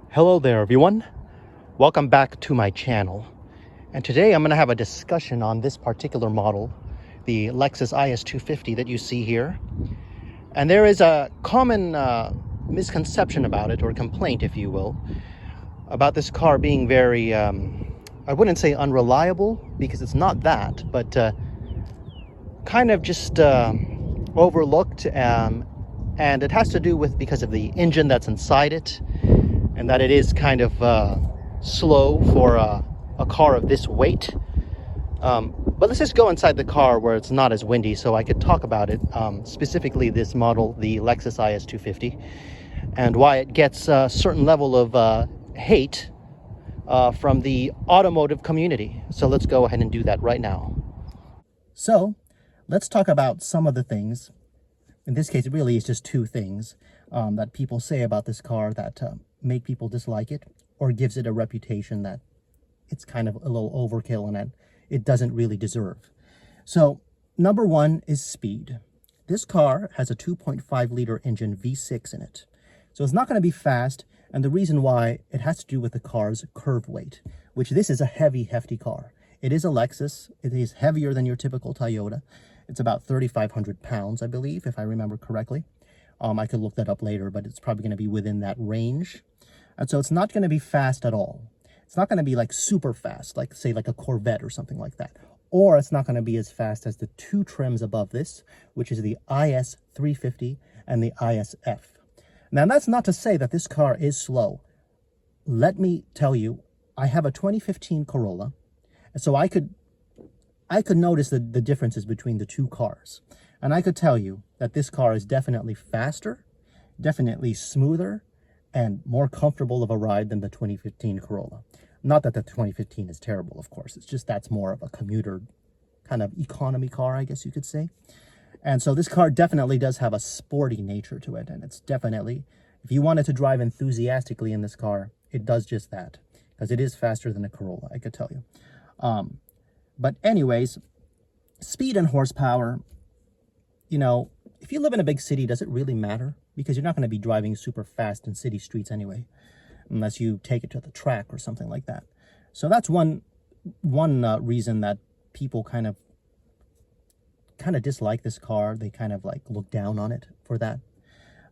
Hello there everyone, welcome back to my channel, and today I'm going to have a discussion on this particular model, the Lexus IS250 that you see here. And there is a common misconception about it, or complaint if you will, about this car being very, I wouldn't say unreliable because it's not that, but kind of just overlooked, and it has to do with because of the engine that's inside it, and that it is kind of slow for a car of this weight. But let's just go inside the car where it's not as windy so I could talk about it, specifically this model, the Lexus IS250, and why it gets a certain level of hate from the automotive community. So let's go ahead and do that right now. So let's talk about some of the things. In this case, it really is just two things that people say about this car that make people dislike it, or gives it a reputation that it's kind of a little overkill and that it doesn't really deserve. So number one is speed. This car has a 2.5 liter engine V6 in it. So it's not going to be fast, and the reason why, it has to do with the car's curb weight, which this is a heavy, hefty car. It is a Lexus. It is heavier than your typical Toyota. It's about 3,500 pounds, I believe, if I remember correctly. I could look that up later, but it's probably going to be within that range. And so it's not going to be fast at all. It's not going to be like super fast, like say like a Corvette or something like that. Or it's not going to be as fast as the two trims above this, which is the IS350 and the ISF. Now, that's not to say that this car is slow. Let me tell you, I have a 2015 Corolla, and so I could notice the differences between the two cars. And I could tell you that this car is definitely faster, definitely smoother, and more comfortable of a ride than the 2015 Corolla. Not that the 2015 is terrible, of course. It's just that's more of a commuter kind of economy car, I guess you could say. And so this car definitely does have a sporty nature to it. And it's definitely, if you wanted to drive enthusiastically in this car, it does just that. Because it is faster than a Corolla, I could tell you. But anyways, speed and horsepower, you know, if you live in a big city, does it really matter? Because you're not going to be driving super fast in city streets anyway, unless you take it to the track or something like that. So that's one reason that people kind of dislike this car. They kind of like look down on it for that.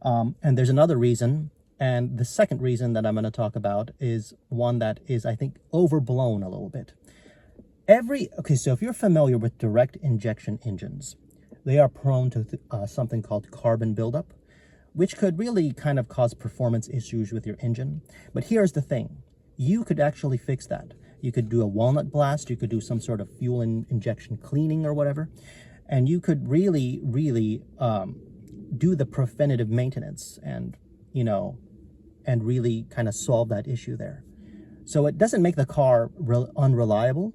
And there's another reason, and the second reason that I'm going to talk about is one that is, I think, overblown a little bit. Okay, so if you're familiar with direct injection engines, they are prone to something called carbon buildup, which could really kind of cause performance issues with your engine. But here's the thing. You could actually fix that. You could do a walnut blast. You could do some sort of fuel injection cleaning or whatever. And you could really, really do the preventative maintenance and, you know, and really kind of solve that issue there. So it doesn't make the car unreliable,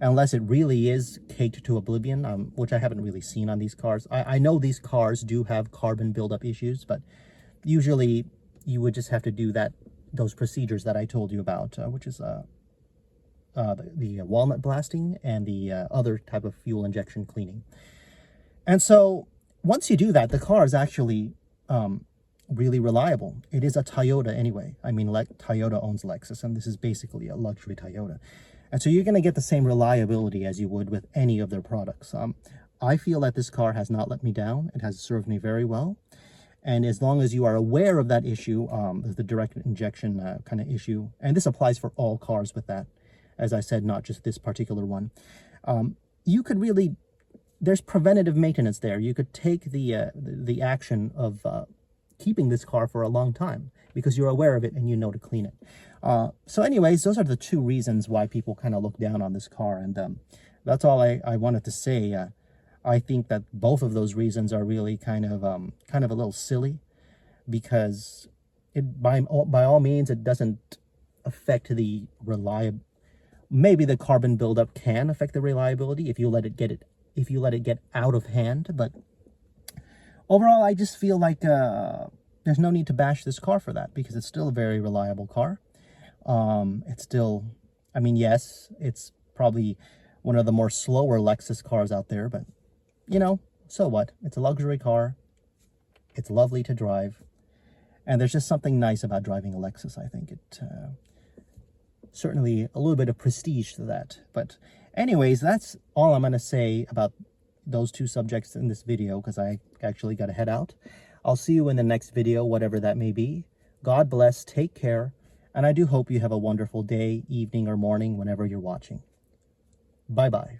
unless it really is caked to oblivion, which I haven't really seen on these cars. I know these cars do have carbon buildup issues, but usually you would just have to do those procedures that I told you about, which is the walnut blasting and the other type of fuel injection cleaning. And so once you do that, the car is actually really reliable. It is a Toyota anyway. I mean, Toyota owns Lexus, and this is basically a luxury Toyota. And so you're going to get the same reliability as you would with any of their products. I feel that this car has not let me down. It has served me very well. And as long as you are aware of that issue, the direct injection kind of issue, and this applies for all cars with that, as I said, not just this particular one, you could really, there's preventative maintenance there. You could take the action of keeping this car for a long time because you're aware of it and you know to clean it. So anyways, those are the two reasons why people kind of look down on this car, and that's all I wanted to say. I think that both of those reasons are really kind of a little silly, because by all means it doesn't affect the reliability. Maybe the carbon buildup can affect the reliability if you let it get out of hand, but overall I just feel like there's no need to bash this car for that, because it's still a very reliable car. It's still, I mean, yes, it's probably one of the more slower Lexus cars out there, but you know, so what? It's a luxury car. It's lovely to drive. And there's just something nice about driving a Lexus. I think it certainly a little bit of prestige to that. But anyways, that's all I'm going to say about those two subjects in this video, because I actually got to head out. I'll see you in the next video, whatever that may be. God bless, take care, and I do hope you have a wonderful day, evening, or morning whenever you're watching. Bye-bye.